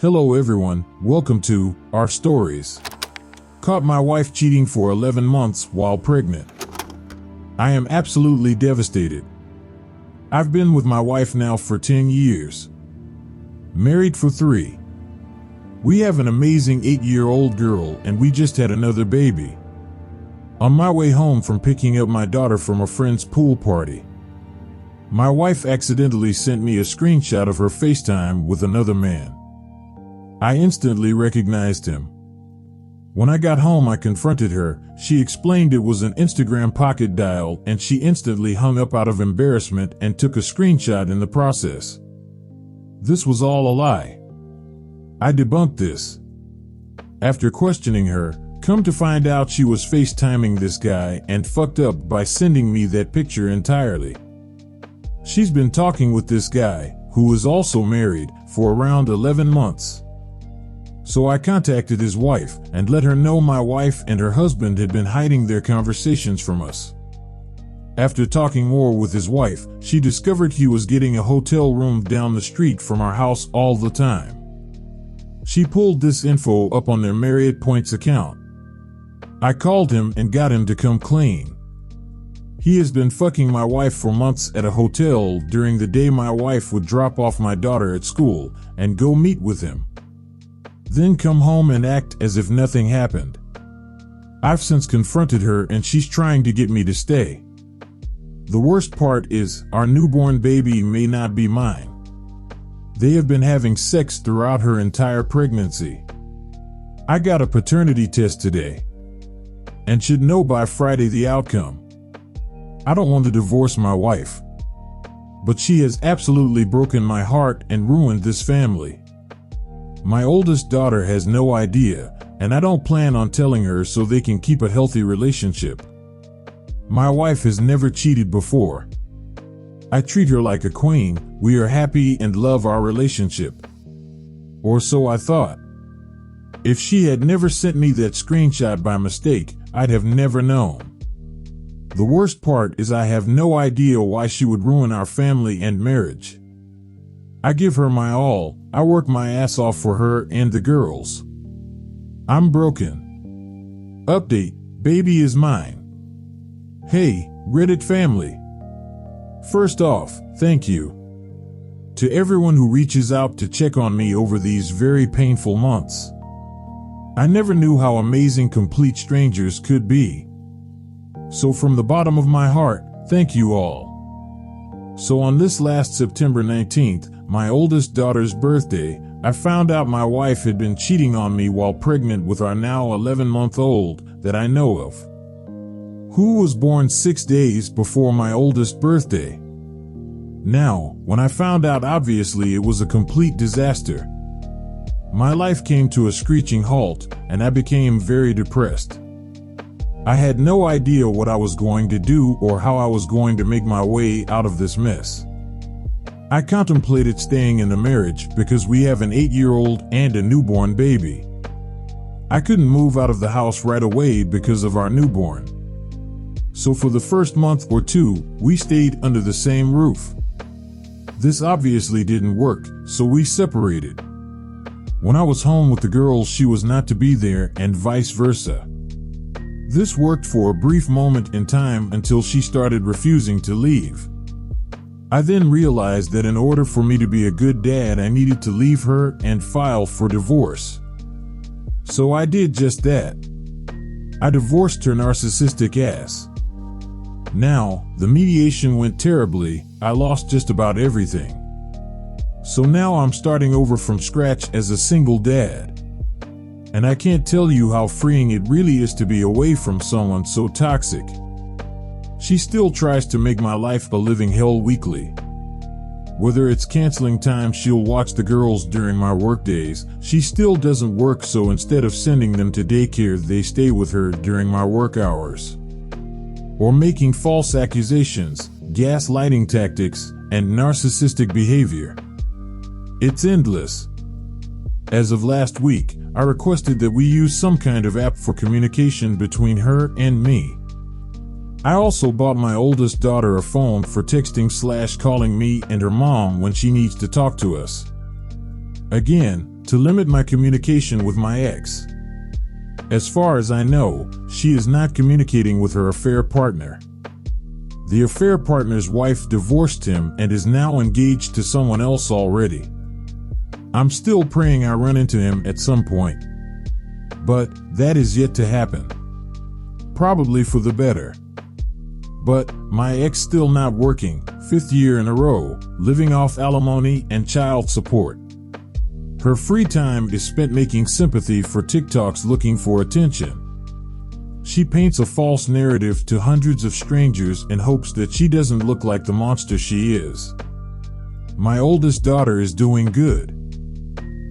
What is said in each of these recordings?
Hello everyone, welcome to Our Stories. Caught my wife cheating for 11 months while pregnant. I am absolutely devastated. I've been with my wife now for 10 years. Married for 3. We have an amazing 8-year-old girl and we just had another baby. On my way home from picking up my daughter from a friend's pool party, my wife accidentally sent me a screenshot of her FaceTime with another man. I instantly recognized him. When I got home, I confronted her. She explained it was an Instagram pocket dial, and she instantly hung up out of embarrassment and took a screenshot in the process. This was all a lie. I debunked this. After questioning her, come to find out she was FaceTiming this guy and fucked up by sending me that picture entirely. She's been talking with this guy, who is also married, for around 11 months. So I contacted his wife and let her know my wife and her husband had been hiding their conversations from us. After talking more with his wife, she discovered he was getting a hotel room down the street from our house all the time. She pulled this info up on their Marriott Points account. I called him and got him to come clean. He has been fucking my wife for months at a hotel during the day my wife would drop off my daughter at school and go meet with him. Then come home and act as if nothing happened. I've since confronted her and she's trying to get me to stay. The worst part is, our newborn baby may not be mine. They have been having sex throughout her entire pregnancy. I got a paternity test today and should know by Friday the outcome. I don't want to divorce my wife, but she has absolutely broken my heart and ruined this family. My oldest daughter has no idea, and I don't plan on telling her so they can keep a healthy relationship. My wife has never cheated before. I treat her like a queen. We are happy and love our relationship. Or so I thought. If she had never sent me that screenshot by mistake, I'd have never known. The worst part is I have no idea why she would ruin our family and marriage. I give her my all. I work my ass off for her and the girls. I'm broken. Update, baby is mine. Hey, Reddit family. First off, thank you to everyone who reaches out to check on me over these very painful months. I never knew how amazing complete strangers could be. So from the bottom of my heart, thank you all. So on this last September 19th, my oldest daughter's birthday, I found out my wife had been cheating on me while pregnant with our now 11-month-old that I know of, who was born 6 days before my oldest birthday. Now, when I found out, obviously it was a complete disaster. My life came to a screeching halt, and I became very depressed. I had no idea what I was going to do or how I was going to make my way out of this mess. I contemplated staying in the marriage because we have an 8-year-old and a newborn baby. I couldn't move out of the house right away because of our newborn. So for the first month or two, we stayed under the same roof. This obviously didn't work, so we separated. When I was home with the girls, she was not to be there, and vice versa. This worked for a brief moment in time until she started refusing to leave. I then realized that in order for me to be a good dad, I needed to leave her and file for divorce. So I did just that. I divorced her narcissistic ass. Now, the mediation went terribly. I lost just about everything. So now I'm starting over from scratch as a single dad. And I can't tell you how freeing it really is to be away from someone so toxic. She still tries to make my life a living hell weekly. Whether it's canceling time she'll watch the girls during my work days, she still doesn't work, so instead of sending them to daycare, they stay with her during my work hours. Or making false accusations, gaslighting tactics, and narcissistic behavior. It's endless. As of last week, I requested that we use some kind of app for communication between her and me. I also bought my oldest daughter a phone for texting/calling me and her mom when she needs to talk to us. Again, to limit my communication with my ex. As far as I know, she is not communicating with her affair partner. The affair partner's wife divorced him and is now engaged to someone else already. I'm still praying I run into him at some point. But that is yet to happen. Probably for the better. But my ex still not working, 5th year in a row, living off alimony and child support. Her free time is spent making sympathy for TikToks looking for attention. She paints a false narrative to hundreds of strangers in hopes that she doesn't look like the monster she is. My oldest daughter is doing good.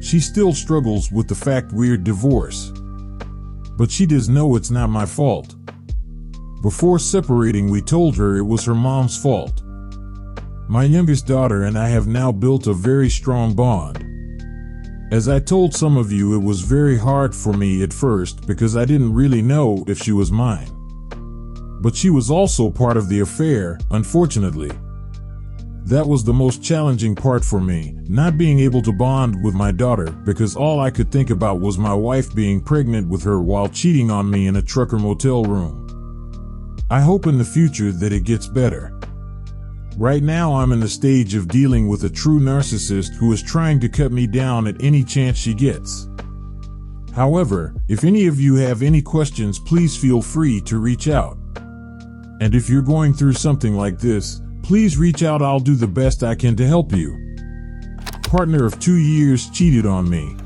She still struggles with the fact we're divorced. But she does know it's not my fault. Before separating, we told her it was her mom's fault. My youngest daughter and I have now built a very strong bond. As I told some of you, it was very hard for me at first because I didn't really know if she was mine. But she was also part of the affair, unfortunately. That was the most challenging part for me, not being able to bond with my daughter because all I could think about was my wife being pregnant with her while cheating on me in a trucker motel room. I hope in the future that it gets better. Right now I'm in the stage of dealing with a true narcissist who is trying to cut me down at any chance she gets. However, if any of you have any questions, please feel free to reach out. And if you're going through something like this, please reach out. I'll do the best I can to help you. Partner of 2 years cheated on me.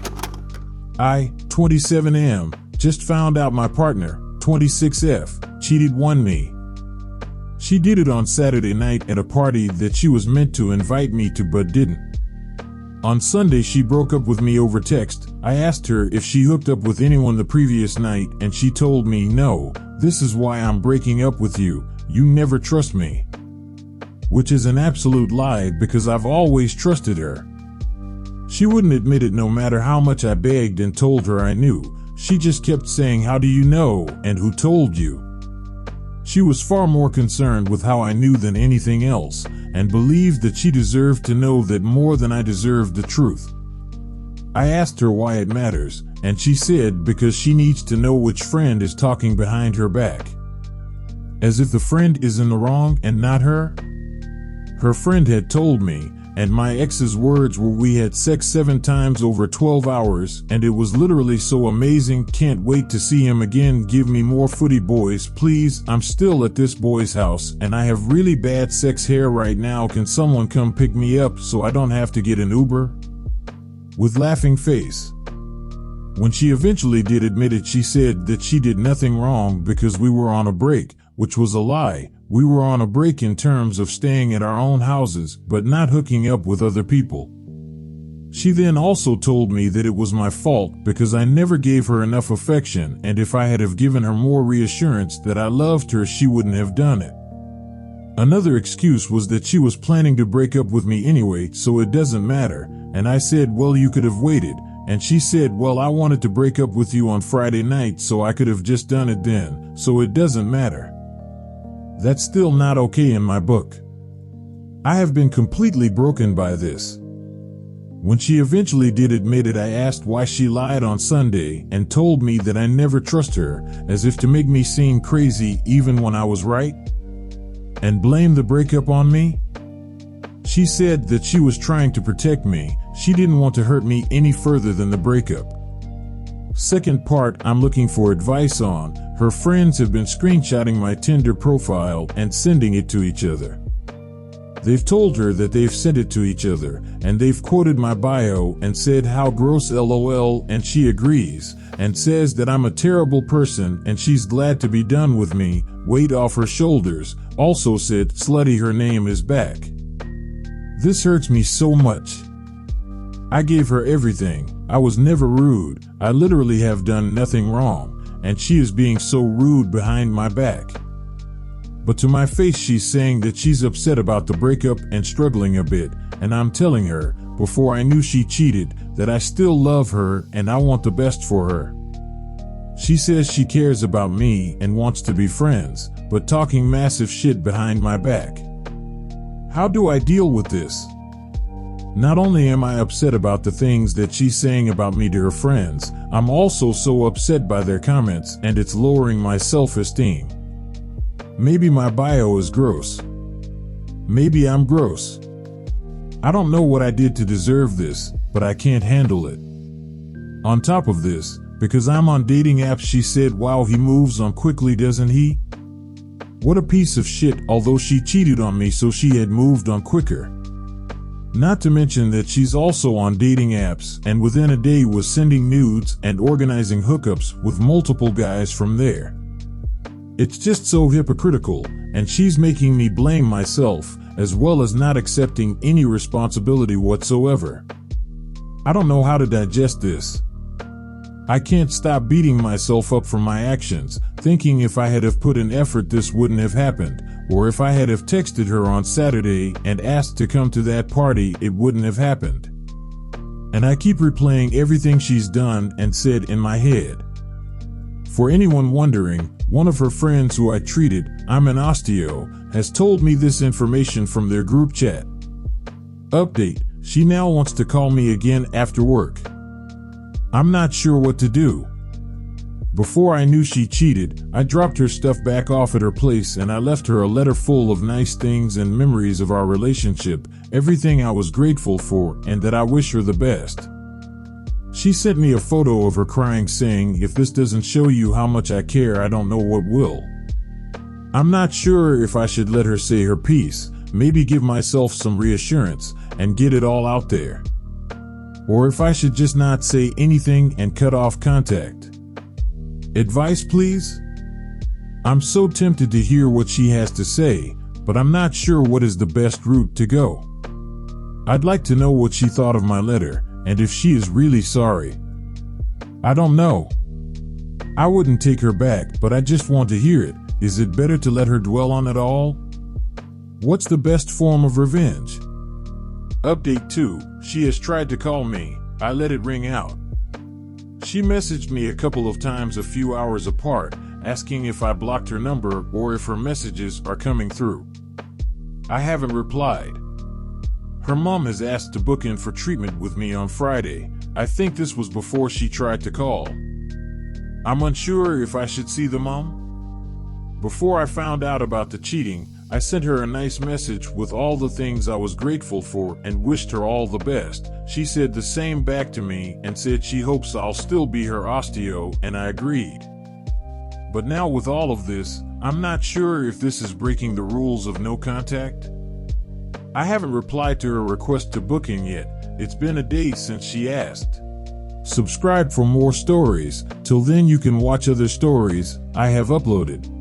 I, 27M, just found out my partner, 26F, cheated on me. She did it on Saturday night at a party that she was meant to invite me to but didn't. On Sunday she broke up with me over text. I asked her if she hooked up with anyone the previous night and she told me no, this is why I'm breaking up with you, you never trust me. Which is an absolute lie because I've always trusted her. She wouldn't admit it no matter how much I begged and told her I knew. She just kept saying, how do you know and who told you? She was far more concerned with how I knew than anything else, and believed that she deserved to know that more than I deserved the truth. I asked her why it matters, and she said because she needs to know which friend is talking behind her back. As if the friend is in the wrong and not her? Her friend had told me, and my ex's words were we had sex 7 times over 12 hours, and it was literally so amazing, can't wait to see him again, give me more footy boys please, I'm still at this boy's house, and I have really bad sex hair right now, can someone come pick me up so I don't have to get an Uber? With laughing face. When she eventually did admit it, she said that she did nothing wrong because we were on a break, which was a lie. We were on a break in terms of staying at our own houses, but not hooking up with other people. She then also told me that it was my fault because I never gave her enough affection, and if I had have given her more reassurance that I loved her, she wouldn't have done it. Another excuse was that she was planning to break up with me anyway, so it doesn't matter, and I said, well, you could have waited, and she said, well, I wanted to break up with you on Friday night, so I could have just done it then, so it doesn't matter. That's still not okay in my book. I have been completely broken by this. When she eventually did admit it, I asked why she lied on Sunday and told me that I never trust her, as if to make me seem crazy even when I was right, and blame the breakup on me. She said that she was trying to protect me. She didn't want to hurt me any further than the breakup. Second part, I'm looking for advice on. Her friends have been screenshotting my Tinder profile and sending it to each other. They've told her that they've sent it to each other, and they've quoted my bio and said how gross LOL, and she agrees, and says that I'm a terrible person and she's glad to be done with me, weight off her shoulders, also said slutty her name is back. This hurts me so much. I gave her everything, I was never rude, I literally have done nothing wrong, and she is being so rude behind my back. But to my face she's saying that she's upset about the breakup and struggling a bit, and I'm telling her, before I knew she cheated, that I still love her and I want the best for her. She says she cares about me and wants to be friends, but talking massive shit behind my back. How do I deal with this? Not only am I upset about the things that she's saying about me to her friends, I'm also so upset by their comments, and it's lowering my self-esteem. Maybe my bio is gross. Maybe I'm gross. I don't know what I did to deserve this, but I can't handle it. On top of this, because I'm on dating apps, she said, wow, he moves on quickly, doesn't he? What a piece of shit, although she cheated on me, so she had moved on quicker. Not to mention that she's also on dating apps and within a day was sending nudes and organizing hookups with multiple guys from there. It's just so hypocritical, and she's making me blame myself as well as not accepting any responsibility whatsoever. I don't know how to digest this. I can't stop beating myself up for my actions, thinking if I had have put in effort this wouldn't have happened, or if I had have texted her on Saturday and asked to come to that party it wouldn't have happened. And I keep replaying everything she's done and said in my head. For anyone wondering, one of her friends who I treated, I'm an osteo, has told me this information from their group chat. Update, she now wants to call me again after work. I'm not sure what to do. Before I knew she cheated, I dropped her stuff back off at her place and I left her a letter full of nice things and memories of our relationship, everything I was grateful for and that I wish her the best. She sent me a photo of her crying, saying, if this doesn't show you how much I care, I don't know what will. I'm not sure if I should let her say her piece, maybe give myself some reassurance and get it all out there. Or if I should just not say anything and cut off contact. Advice, please? I'm so tempted to hear what she has to say, but I'm not sure what is the best route to go. I'd like to know what she thought of my letter, and if she is really sorry. I don't know. I wouldn't take her back, but I just want to hear it. Is it better to let her dwell on it all? What's the best form of revenge? Update 2. She has tried to call me. I let it ring out. She messaged me a couple of times a few hours apart, asking if I blocked her number or if her messages are coming through. I haven't replied. Her mom has asked to book in for treatment with me on Friday. I think this was before she tried to call. I'm unsure if I should see the mom. Before I found out about the cheating, I sent her a nice message with all the things I was grateful for and wished her all the best. She said the same back to me and said she hopes I'll still be her osteo, and I agreed. But now with all of this, I'm not sure if this is breaking the rules of no contact. I haven't replied to her request to book in yet. It's been a day since she asked. Subscribe for more stories. Till then you can watch other stories I have uploaded.